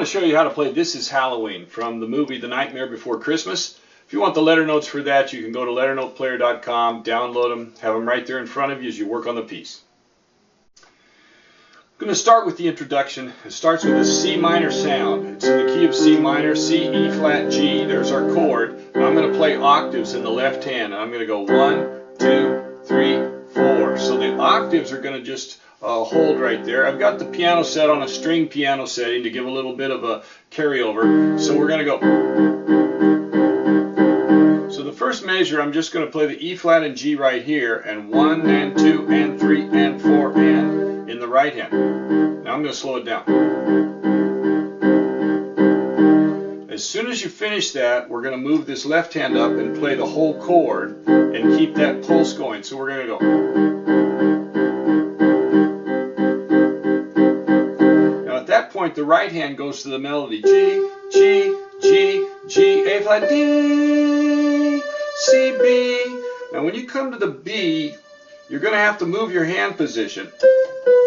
to show you how to play This Is Halloween from the movie The Nightmare Before Christmas. If you want the letter notes for that, you can go to LetterNotePlayer.com, download them, have them right there in front of you as you work on the piece. I'm going to start with the introduction. It starts with a C minor sound. It's in the key of C minor, C, E flat, G. There's our chord. And I'm going to play octaves in the left hand. And I'm going to go 1, 2, 3, 4. So the octaves are going to just hold right there. I've got the piano set on a string piano setting to give a little bit of a carryover. So we're going to go. So the first measure, I'm just going to play the E flat and G right here, and 1 and 2 and 3 and 4 and in the right hand. Now I'm going to slow it down. As soon as you finish that, we're going to move this left hand up and play the whole chord and keep that pulse going. So we're going to go. Now at that point, the right hand goes to the melody G, G, G, G, A flat, D, C, B. Now when you come to the B, you're going to have to move your hand position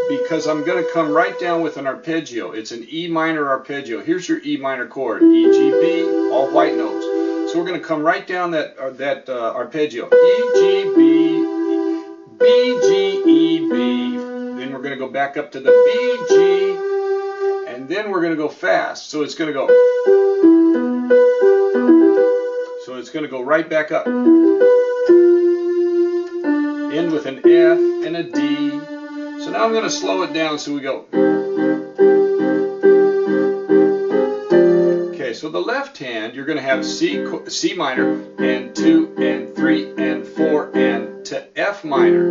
because I'm going to come right down with an arpeggio. It's an E minor arpeggio. Here's your E minor chord, E, G, B, all white notes. So we're going to come right down that arpeggio, E, G, B, B, G, E, B. Then we're going to go back up to the B, G, and then we're going to go fast. So it's going to go. So it's going to go right back up. End with an F and a D. So now I'm going to slow it down so we go. Okay, so the left hand, you're going to have C minor and 2 and 3 and 4 and to F minor.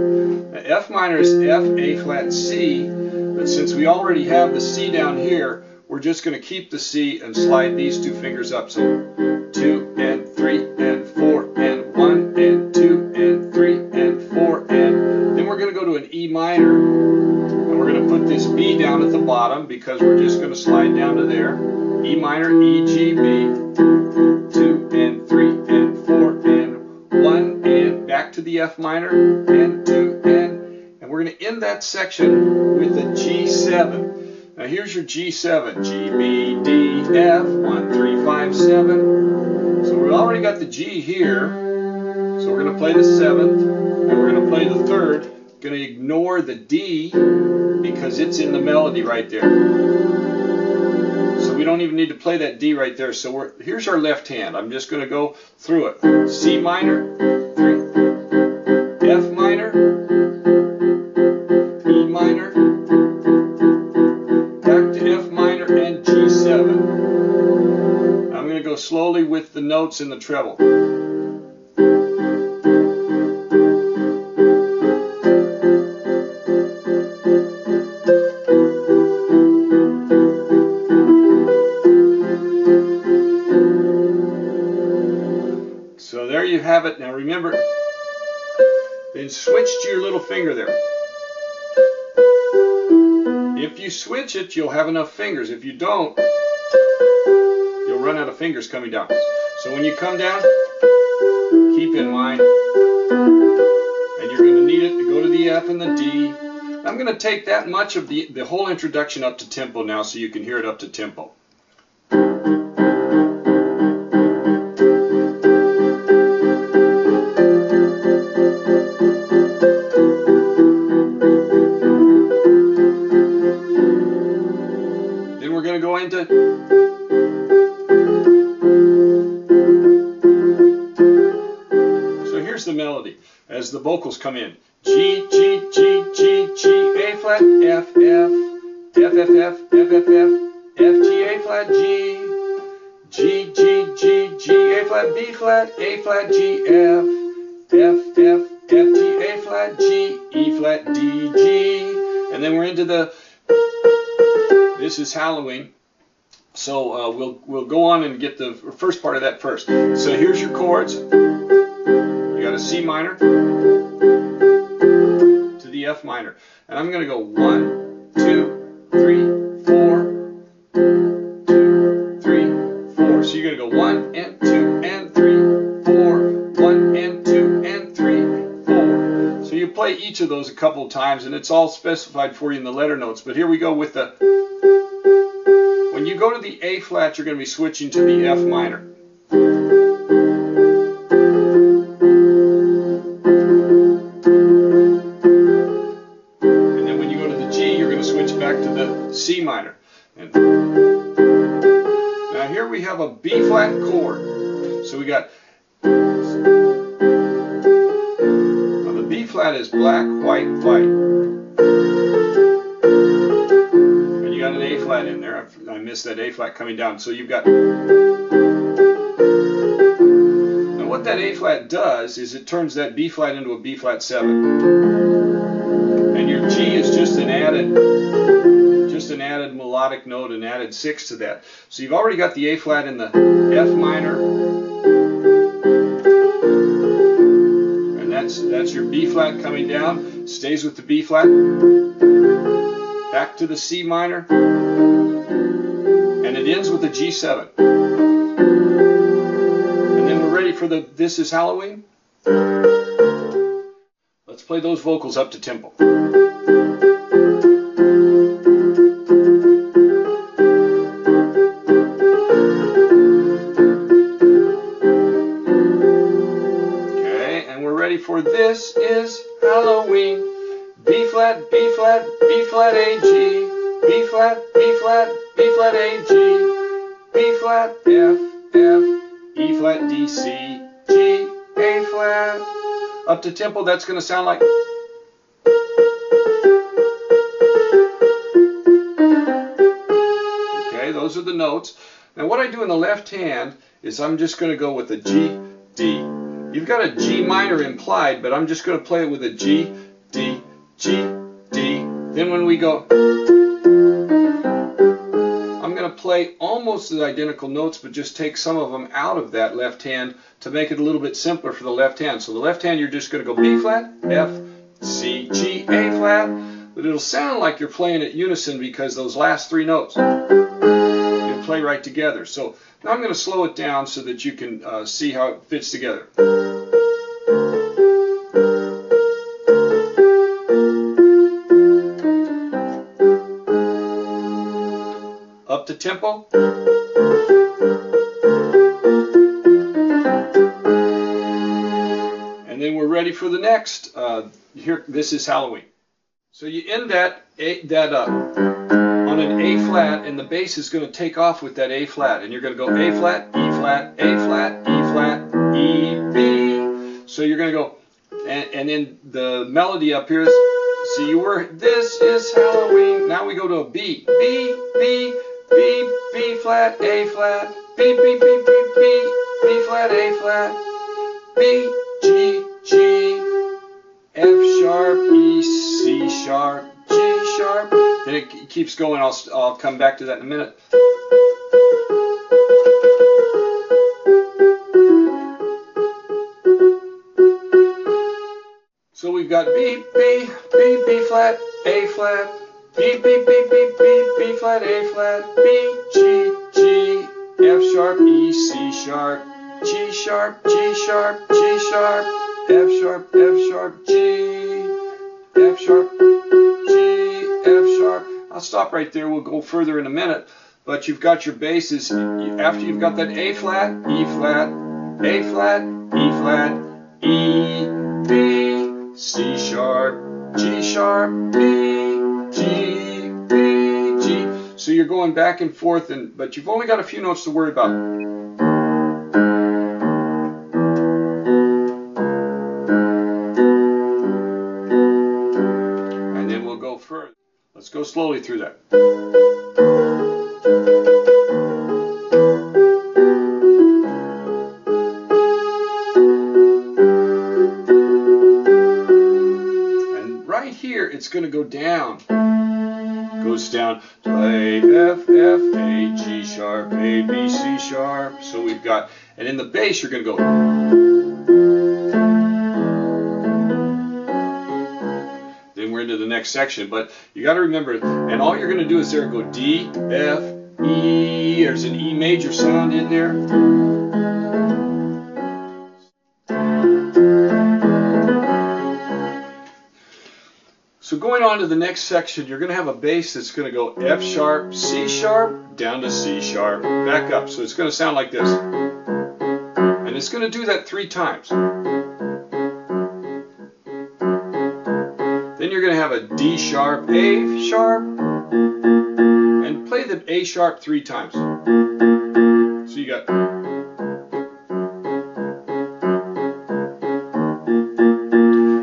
Now F minor is F, A flat, C, but since we already have the C down here, we're just going to keep the C and slide these two fingers up. So 2 and 3 and 4 and 1 and 2 and 3 and 4 and then we're going to go to an E minor and we're going to put this B down at the bottom because we're just going to slide down to there. E minor, E, G, B, 2 and 3 and 4 and 1 and back to the F minor and 2 and we're going to end that section with a G7. Now here's your G7, G, B, D, F, 1, 3, 5, 7. So we've already got the G here, so we're going to play the 7th, and we're going to play the 3rd. Going to ignore the D because it's in the melody right there. So we don't even need to play that D right there. So here's our left hand. I'm just going to go through it. C minor, 3, F minor, E minor, back to F minor and G7. I'm going to go slowly with the notes in the treble. So there you have it. Now remember, then switch to your little finger there. If you switch it, you'll have enough fingers. If you don't, you'll run out of fingers coming down. So when you come down, keep in mind, and you're going to need it to go to the F and the D. I'm going to take that much of the whole introduction up to tempo now so you can hear it up to tempo. Then we're going to go into the melody as the vocals come in. G, G, G, G, G, A flat, F, F, F, F, F, F, F, F, F, G, A flat, G, G, G, G, G, A flat, B flat, A flat, G, F, F, F, F, G, A flat, G, E flat, D, G, and then we're into the This Is Halloween. So we'll go on and get the first part of that first. So here's your chords. You got a C minor to the F minor. And I'm going to go 1, 2, 3, 4, 2, 3, 4. So you're going to go 1 and 2 and 3, 4, 1 and 2 and 3, 4. So you play each of those a couple of times and it's all specified for you in the letter notes. But here we go with the When you go to the A flat, you're going to be switching to the F minor. And then when you go to the G, you're going to switch back to the C minor. And now here we have a B flat chord. So we got, now the B flat is black, white, white. And you got an A flat in there. I missed that A flat coming down. So you've got, now what that A flat does is it turns that B flat into a B flat 7. And your G is just an added melodic note, an added 6 to that. So you've already got the A flat in the F minor, and that's your B flat coming down, stays with the B flat, back to the C minor, and it ends with a G7. And then we're ready for the This Is Halloween. Let's play those vocals up to tempo. For This Is Halloween. B flat, B flat, B flat, A, G. B flat, B flat, B flat, A, G. B flat, F, F, E flat, D, C, G, A flat. Up to tempo, that's going to sound like. Okay, those are the notes. Now what I do in the left hand is I'm just going to go with a G, D. You've got a G minor implied, but I'm just going to play it with a G, D, G, D. Then when we go, I'm going to play almost the identical notes, but just take some of them out of that left hand to make it a little bit simpler for the left hand. So the left hand, you're just going to go B flat, F, C, G, A flat, but it'll sound like you're playing at unison because those last three notes you play right together. So now I'm going to slow it down so that you can see how it fits together. Up to tempo. And then we're ready for the next. Here, This Is Halloween. So you end that on an A flat, and the bass is going to take off with that A flat, and you're going to go A flat, E flat, A flat, E flat, E, B. So you're going to go, and then the melody up here is, so you were, This Is Halloween. Now we go to a B, B, B, B, B flat, A flat, B, B, B, B, B, B flat, A flat, B, G, G, F sharp, E, C sharp, G sharp. Then it keeps going. I'll come back to that in a minute. So we've got B, B, B, B flat, A flat, B, B, B, B, B, B flat, A flat, B, G, G, F sharp, E, C sharp, G sharp, G sharp, G sharp, F sharp, F sharp, G, F sharp, G, F sharp. I'll stop right there. We'll go further in a minute. But you've got your basses. After you've got that A flat, E flat, A flat, E flat, E, B, C sharp, G sharp, B, G, B, G. So you're going back and forth, but you've only got a few notes to worry about. And then we'll go further. Let's go slowly through that. And right here, it's going to go down. Goes down to A, F, F, A, G sharp, A, B, C sharp. So we've got, and in the bass, you're going to go. Then we're into the next section, but you got to remember, and all you're going to do is there go D, F, E. There's an E major sound in there. So going on to the next section, you're going to have a bass that's going to go F sharp, C sharp, down to C sharp, back up. So it's going to sound like this. And it's going to do that 3 times. Then you're going to have a D sharp, A sharp, and play the A sharp 3 times. So you got...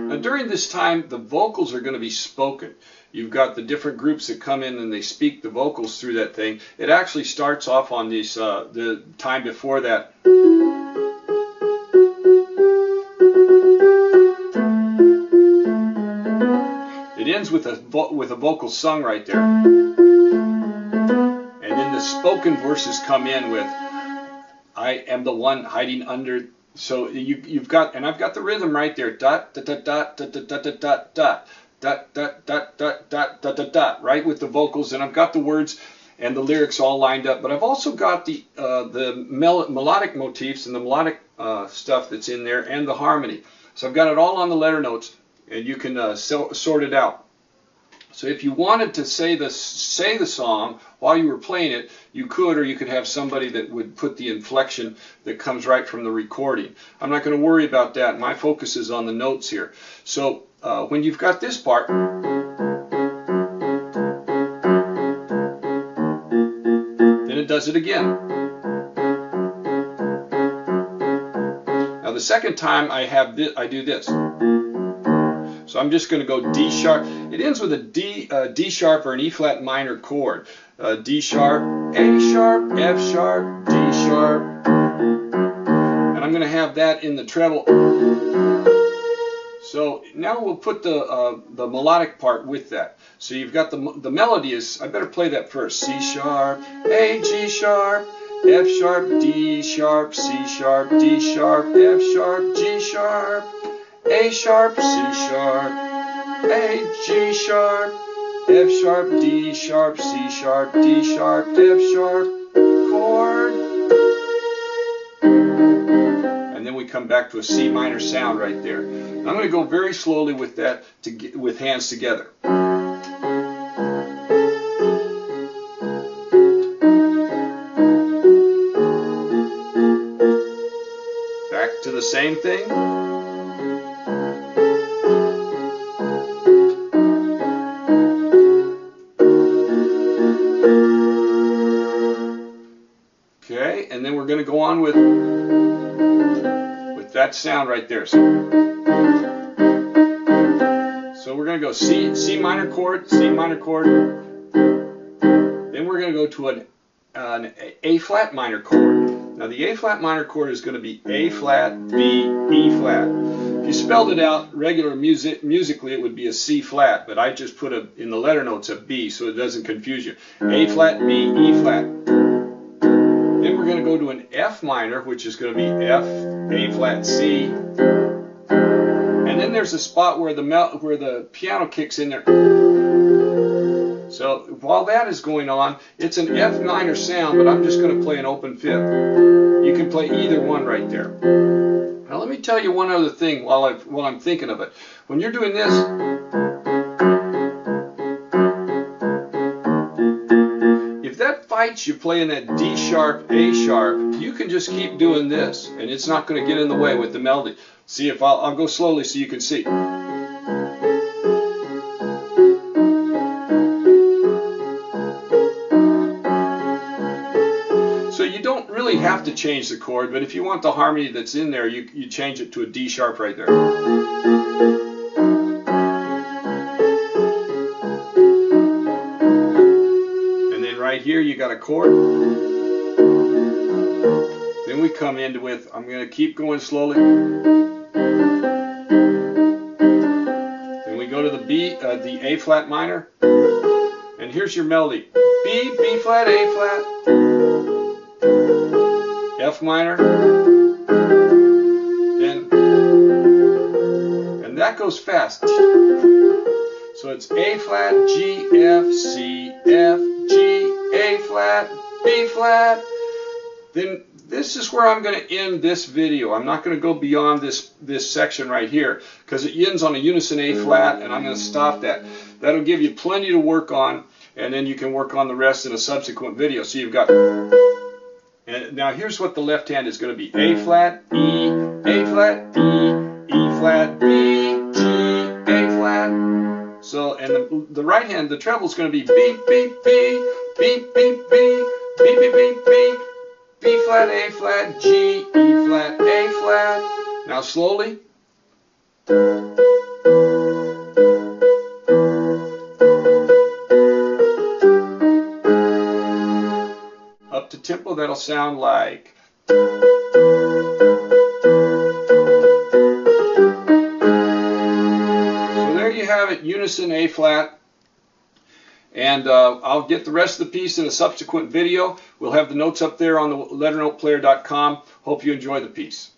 Now during this time, the vocals are going to be spoken. You've got the different groups that come in and they speak the vocals through that thing. It actually starts off on these, the time before that. It ends with a vocal sung right there. And then the spoken verses come in with, I am the one hiding under. So you've got, and I've got the rhythm right there. Dot, dot, dot, dot, dot, dot, dot, dot, dot. Dot, dot, dot, dot, dot, dot, dot, dot, right, with the vocals, and I've got the words and the lyrics all lined up, but I've also got the melodic motifs and the melodic stuff that's in there and the harmony. So I've got it all on the letter notes, and you can sort it out. So if you wanted to say the song while you were playing it, you could, or you could have somebody that would put the inflection that comes right from the recording. I'm not going to worry about that. My focus is on the notes here. So when you've got this part, then it does it again. Now the second time I do this. So I'm just going to go D sharp. It ends with a D sharp or an E flat minor chord. D sharp, A sharp, F sharp, D sharp. And I'm going to have that in the treble. So now we'll put the melodic part with that. So you've got the melody is, I better play that first. C sharp, A, G sharp, F sharp, D sharp, C sharp, D sharp, F sharp, G sharp, A sharp, C sharp, A, G sharp, F sharp, D sharp, C sharp, D sharp, F sharp, chord. And then we come back to a C minor sound right there. And I'm going to go very slowly with that, with hands together. Back to the same thing. Okay, and then we're going to go on with that sound right there. So we're going to go C minor chord, C minor chord. Then we're going to go to an A flat minor chord. Now the A flat minor chord is going to be A flat, B, E flat. If you spelled it out regular musically, it would be a C flat, but I just put in the letter notes a B so it doesn't confuse you. A flat, B, E flat. Then we're going to go to an F minor, which is going to be F, A flat, C. And then there's a spot where the piano kicks in there. So while that is going on, it's an F minor sound, but I'm just going to play an open fifth. You can play either one right there. Now let me tell you one other thing while I'm thinking of it. When you're doing this, if that fights you playing that D sharp, A sharp, you can just keep doing this, and it's not going to get in the way with the melody. See, if I'll go slowly so you can see. So you don't really have to change the chord, but if you want the harmony that's in there, you change it to a D sharp right there. And then right here you got a chord. Then we come into with, I'm going to keep going slowly. Then we go to the B, the A flat minor. And here's your melody. B, B flat, A flat. F minor, then, and that goes fast. So it's A flat, G, F, C, F, G, A flat, B flat. Then this is where I'm going to end this video. I'm not going to go beyond this section right here because it ends on a unison A flat, and I'm going to stop that. That'll give you plenty to work on. and then you can work on the rest in a subsequent video. So you've got, and now here's what the left hand is going to be: A flat, E, A flat, E, E flat, B, G, A flat. So, and the right hand, the treble is going to be B, B, B, B, B, B, B, B, B, B, B flat, A flat, G, E flat, A flat. Now slowly. Up to tempo, that'll sound like. So there you have it, unison A flat. And I'll get the rest of the piece in a subsequent video. We'll have the notes up there on the LetterNotePlayer.com. Hope you enjoy the piece.